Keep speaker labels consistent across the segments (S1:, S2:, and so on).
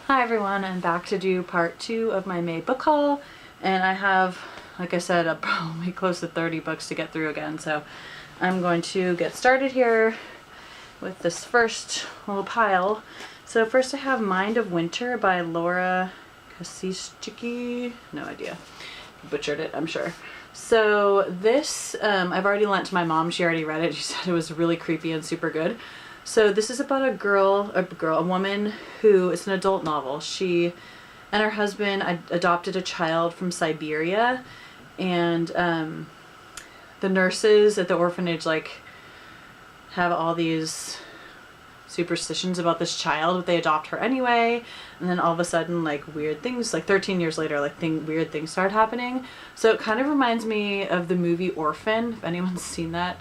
S1: Hi everyone, I'm back to do part 2 of my May book haul, and I have, like I said, probably close to 30 books to get through again, so I'm going to get started here with this first little pile. So first I have Mind of Winter by Laura Kasischicki. No idea. Butchered it, I'm sure. So this, I've already lent to my mom. She already read it. She said it was really creepy and super good. So this is about a woman who, it's an adult novel. She and her husband adopted a child from Siberia, and the nurses at the orphanage have all these superstitions about this child, but they adopt her anyway. And then all of a sudden, weird things, 13 years later, weird things start happening. So it kind of reminds me of the movie Orphan, if anyone's seen that.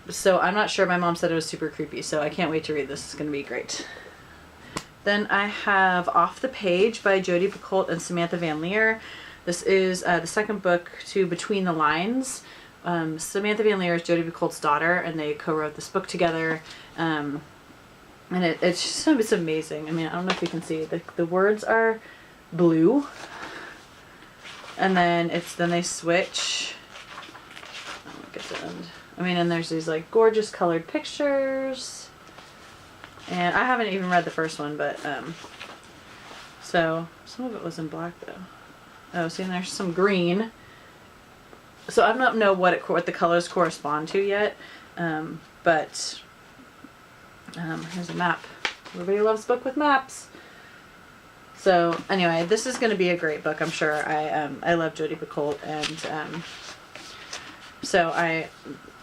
S1: So I'm not sure. My mom said it was super creepy, so I can't wait to read this. It's going to be great. Then I have Off the Page by Jodi Picoult and Samantha Van Leer. This is the second book to Between the Lines. Samantha Van Leer is Jodi Picoult's daughter, and they co-wrote this book together. And it's amazing. I mean, I don't know if you can see. The words are blue, and then they switch. Look at the end. I mean, and there's these gorgeous colored pictures, and I haven't even read the first one, but so some of it was in black though. Oh, see, and there's some green. So I don't know what the colors correspond to yet, but here's a map. Everybody loves a book with maps. So anyway, this is going to be a great book, I'm sure. I love Jodi Picoult, and so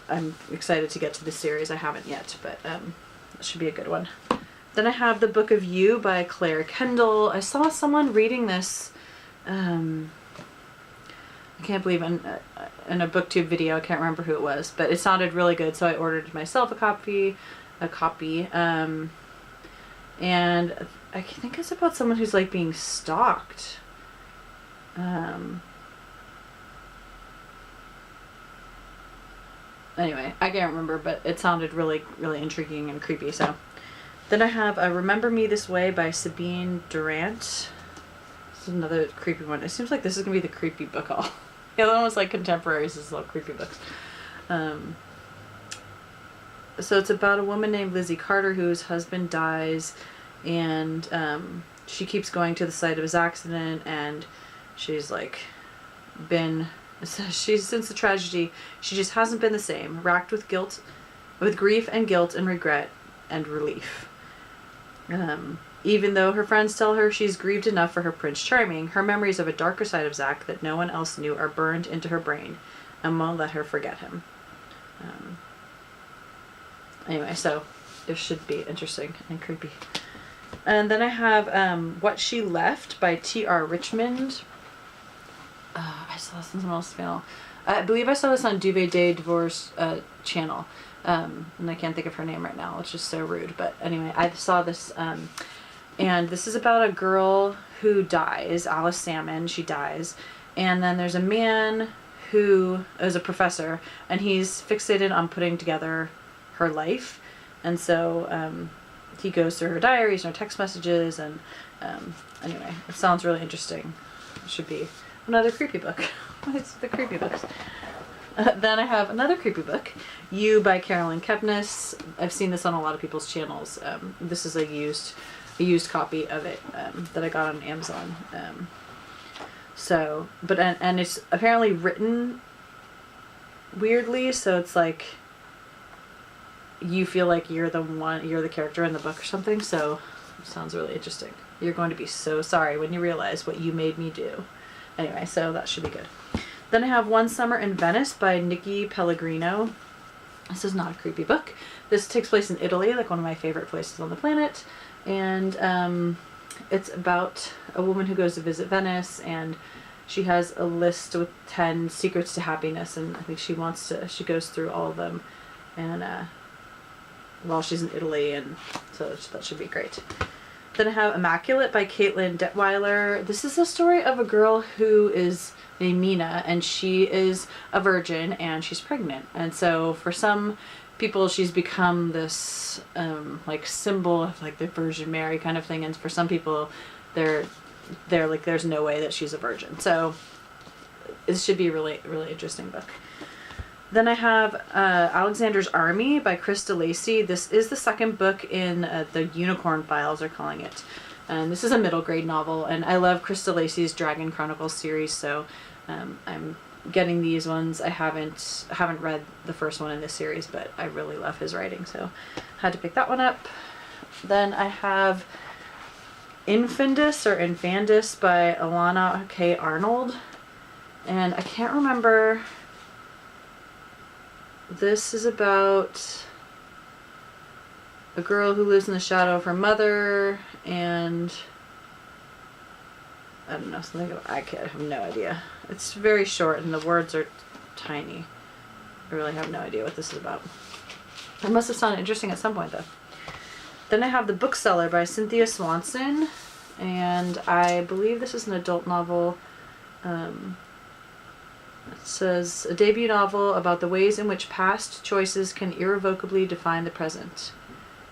S1: I'm excited to get to this series. I haven't yet, but it should be a good one. Then I have The Book of You by Claire Kendall. I saw someone reading this, I can't believe, in a booktube video. I can't remember who it was, but it sounded really good, so I ordered myself a copy. And I think it's about someone who's being stalked. Anyway, I can't remember, but it sounded really, really intriguing and creepy. So then I have Remember Me This Way by Sabine Durant. This is another creepy one. It seems like this is going to be the creepy book haul. The other one was contemporaries. This is all creepy books. So it's about a woman named Lizzie Carter whose husband dies, and she keeps going to the site of his accident, and she's since the tragedy, she just hasn't been the same, racked with grief and guilt and regret and relief. Even though her friends tell her she's grieved enough for her Prince Charming, her memories of a darker side of Zach that no one else knew are burned into her brain and won't let her forget him. Anyway, so this should be interesting and creepy. And then I have What She Left by T.R. Richmond. I saw this on someone else's channel. I believe I saw this on Duvet Day Divorce channel. And I can't think of her name right now. It's just so rude. But anyway, I saw this. And this is about a girl who dies. Alice Salmon. She dies. And then there's a man who is a professor. And he's fixated on putting together her life. And so he goes through her diaries and her text messages. And anyway, it sounds really interesting. It should be another creepy book. It's the creepy books. Then I have another creepy book, You by Carolyn Kepnes. I've seen this on a lot of people's channels. This is a used copy of it that I got on Amazon. And it's apparently written weirdly, so it's you feel like you're the character in the book or something. So it sounds really interesting. You're going to be so sorry when you realize what you made me do. Anyway, so that should be good. Then I have One Summer in Venice by Nikki Pellegrino. This is not a creepy book. This takes place in Italy, one of my favorite places on the planet. And it's about a woman who goes to visit Venice, and she has a list with 10 secrets to happiness, and I think she goes through all of them, and while she's in Italy, and so that should be great. Then I have Immaculate by Caitlin Detweiler. This is a story of a girl who is named Mina, and she is a virgin and she's pregnant. And so for some people, she's become this like symbol of like the Virgin Mary kind of thing, and for some people they're like, there's no way that she's a virgin. So it should be a really interesting book. Then I have Alexander's Army by Chris DeLacy. This is the second book in the Unicorn Files, they're calling it. And this is a middle grade novel, and I love Chris DeLacy's Dragon Chronicles series, so I'm getting these ones. I haven't read the first one in this series, but I really love his writing, so had to pick that one up. Then I have Infandus or Infandus by Alana K. Arnold, and I can't remember. This is about a girl who lives in the shadow of her mother, and I don't know, something about, I have no idea. It's very short and the words are tiny. I really have no idea what this is about. It must have sounded interesting at some point though. Then I have The Bookseller by Cynthia Swanson, and I believe this is an adult novel. It says, a debut novel about the ways in which past choices can irrevocably define the present,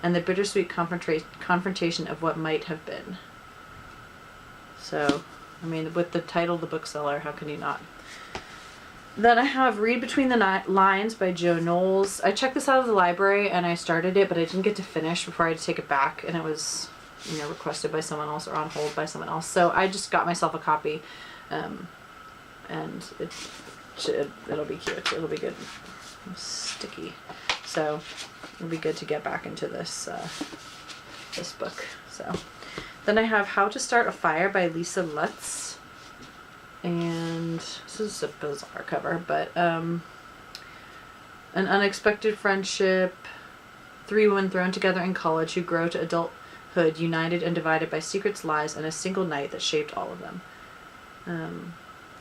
S1: and the bittersweet confrontation of what might have been. So, I mean, with the title The Bookseller, how can you not? Then I have Read Between the Lines by Joe Knowles. I checked this out of the library and I started it, but I didn't get to finish before I had to take it back, and it was, you know, requested by someone else or on hold by someone else. So I just got myself a copy. And it'll be cute. It'll be good. Sticky. So it'll be good to get back into this this book. So then I have How to Start a Fire by Lisa Lutz, and this is a bizarre cover, but An Unexpected Friendship. 3 women thrown together in college who grow to adulthood, united and divided by secrets, lies, and a single night that shaped all of them.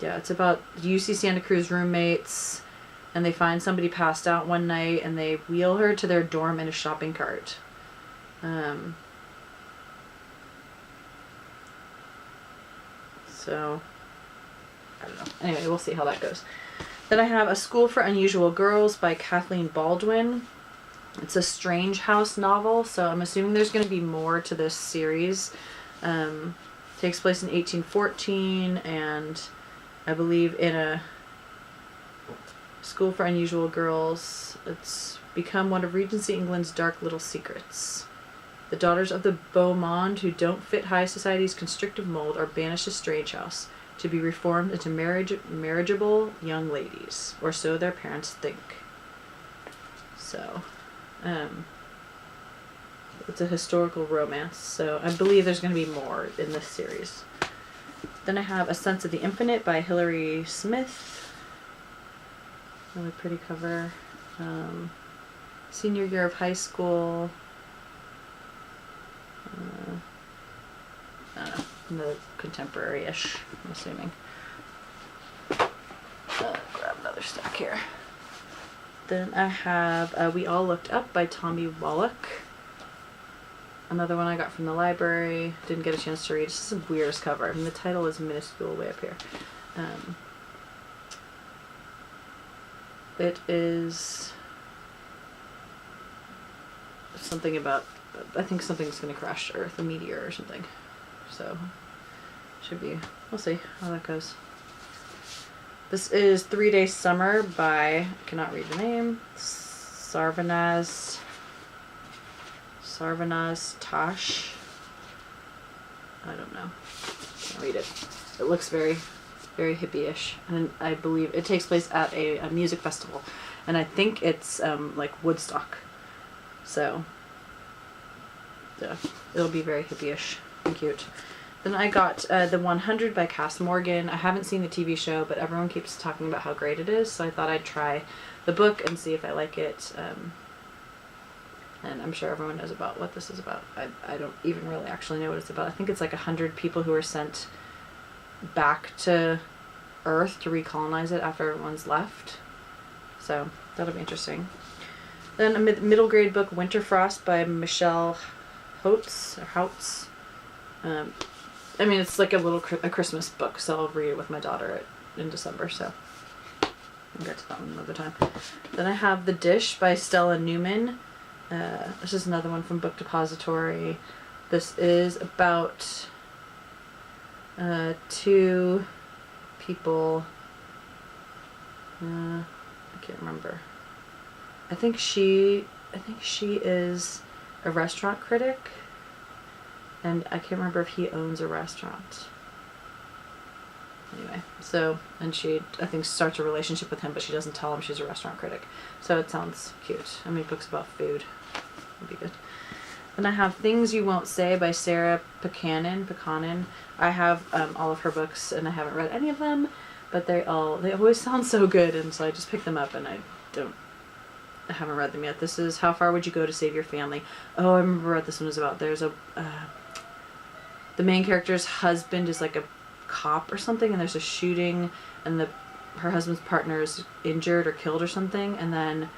S1: Yeah, it's about UC Santa Cruz roommates, and they find somebody passed out one night, and they wheel her to their dorm in a shopping cart. So, I don't know. Anyway, we'll see how that goes. Then I have A School for Unusual Girls by Kathleen Baldwin. It's a Strange House novel, so I'm assuming there's going to be more to this series. Takes place in 1814, and I believe in a school for unusual girls. It's become one of Regency England's dark little secrets. The daughters of the beau monde who don't fit high society's constrictive mold are banished to Strange House to be reformed into marriageable young ladies, or so their parents think. So, it's a historical romance, so I believe there's going to be more in this series. Then I have A Sense of the Infinite by Hilary Smith. Really pretty cover. Senior year of high school. I don't know, another contemporary-ish, I'm assuming. Grab another stack here. Then I have We All Looked Up by Tommy Wallach. Another one I got from the library. Didn't get a chance to read. It's just the weirdest cover. I mean, the title is minuscule way up here. It is something about, I think something's going to crash to Earth, a meteor or something. So, should be, we'll see how that goes. This is 3 Day Summer by, I cannot read the name, Sarvanaz Tosh. I don't know. Can't read it. It looks very, very hippie-ish, and I believe it takes place at a music festival, and I think it's like Woodstock. So, yeah, it'll be very hippie-ish and cute. Then I got The 100 by Cass Morgan. I haven't seen the TV show, but everyone keeps talking about how great it is, so I thought I'd try the book and see if I like it. And I'm sure everyone knows about what this is about. I don't even really actually know what it's about. I think it's like 100 people who are sent back to Earth to recolonize it after everyone's left. So that'll be interesting. Then a middle grade book, Winterfrost by Michelle Houts. I mean, it's like a Christmas book, so I'll read it with my daughter in December. So We'll get to that one another time. Then I have The Dish by Stella Newman. This is another one from Book Depository. This is about two people. I can't remember. I think she is a restaurant critic, and I can't remember if he owns a restaurant. Anyway, so, and she, I think, starts a relationship with him, but she doesn't tell him she's a restaurant critic. So it sounds cute. I mean, books about food would be good. Then I have Things You Won't Say by Sarah Pekanen. I have all of her books, and I haven't read any of them, but they always sound so good, and so I just picked them up, and I haven't read them yet. This is How Far Would You Go to Save Your Family? Oh, I remember what this one was about. There's a, the main character's husband is like a cop or something, and there's a shooting, and her husband's partner is injured or killed or something, and then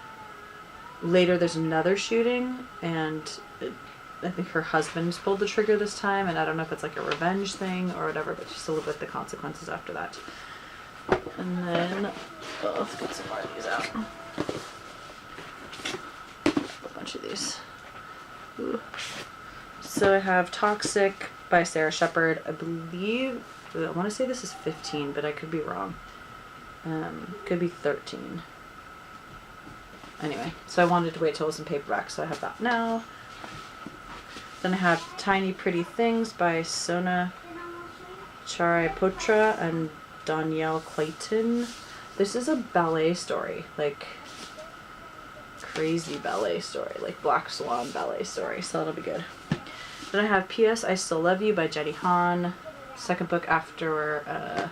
S1: later there's another shooting, and I think her husband's pulled the trigger this time, and I don't know if it's like a revenge thing or whatever, but she's to live with the consequences after that. And then, let's get some more of these out. A bunch of these. Ooh. So I have Toxic by Sarah Shepard. I want to say this is 15, but I could be wrong. Could be 13. Anyway, so I wanted to wait till it was in paperback, so I have that now. Then I have Tiny Pretty Things by Sona Charipotra and Danielle Clayton. This is a ballet story, like crazy ballet story, like Black Swan ballet story, so that'll be good. Then I have P.S. I Still Love You by Jenny Han. Second book after, I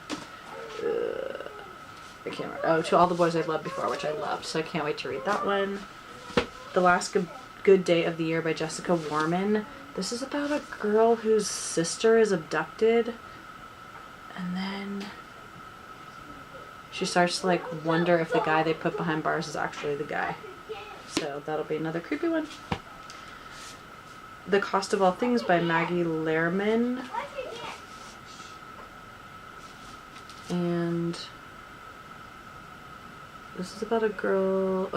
S1: can't remember. Oh, To All the Boys I've Loved Before, which I loved, so I can't wait to read that one. The Last Good Day of the Year by Jessica Warman. This is about a girl whose sister is abducted, and then she starts to like wonder if the guy they put behind bars is actually the guy. So that'll be another creepy one. The Cost of All Things by Maggie Lehrman. And this is about a girl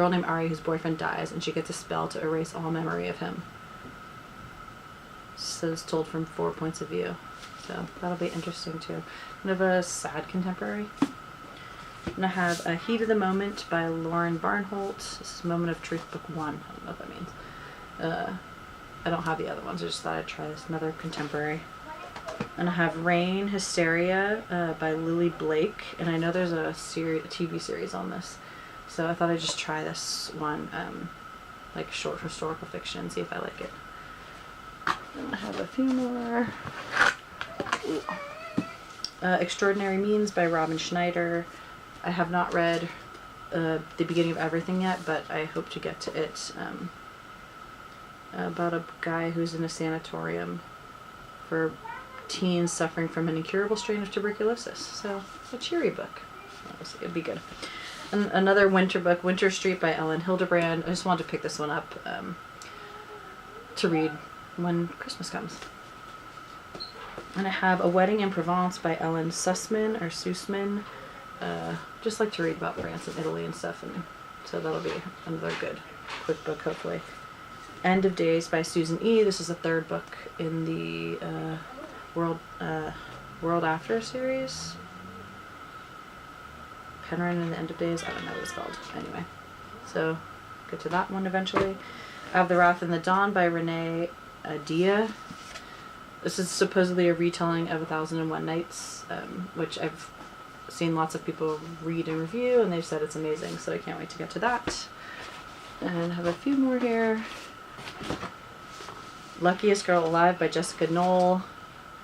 S1: named Ari whose boyfriend dies, and she gets a spell to erase all memory of him. So it's told from 4 points of view. So that'll be interesting too. Kind of a sad contemporary. And I have A Heat of the Moment by Lauren Barnholt. This is Moment of Truth, Book 1. I don't know what that means. I don't have the other ones. I just thought I'd try this. Another contemporary. And I have Rain, Hysteria by Lily Blake. And I know there's a TV series on this. So I thought I'd just try this one, like short historical fiction, see if I like it. And I have a few more. Extraordinary Means by Robin Schneider. I have not read The Beginning of Everything yet, but I hope to get to it. About a guy who's in a sanatorium for teens suffering from an incurable strain of tuberculosis. So, a cheery book. It'd be good. And another winter book, Winter Street by Ellen Hildebrand. I just wanted to pick this one up to read when Christmas comes. And I have A Wedding in Provence by Ellen Sussman. Just like to read about France and Italy and stuff, and so that'll be another good quick book, hopefully. End of Days by Susan E. This is the third book in the World After series. Penryn and the End of Days. I don't know what it's called. Anyway, so get to that one eventually. I have The Wrath and the Dawn by Renee Dia. This is supposedly a retelling of 1001 Nights, which I've seen lots of people read and review, and they've said it's amazing, so I can't wait to get to that. And I have a few more here. Luckiest Girl Alive by Jessica Knoll.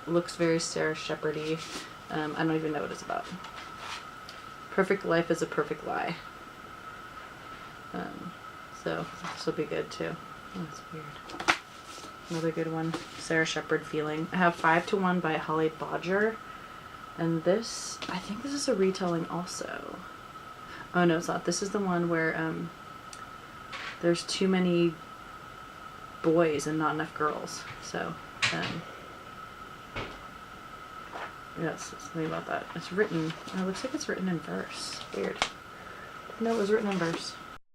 S1: Looks very Sarah Shepard-y. I don't even know what it's about. Perfect Life is a Perfect Lie. So this will be good too. Oh, that's weird. Another good one. Sarah Shepard Feeling. I have 5 to 1 by Holly Bodger. And this, I think this is a retelling also. Oh no, it's not. This is the one where there's too many boys and not enough girls. So Yes, something about that. It's written, it looks like it's written in verse. Weird. No, it was written in verse.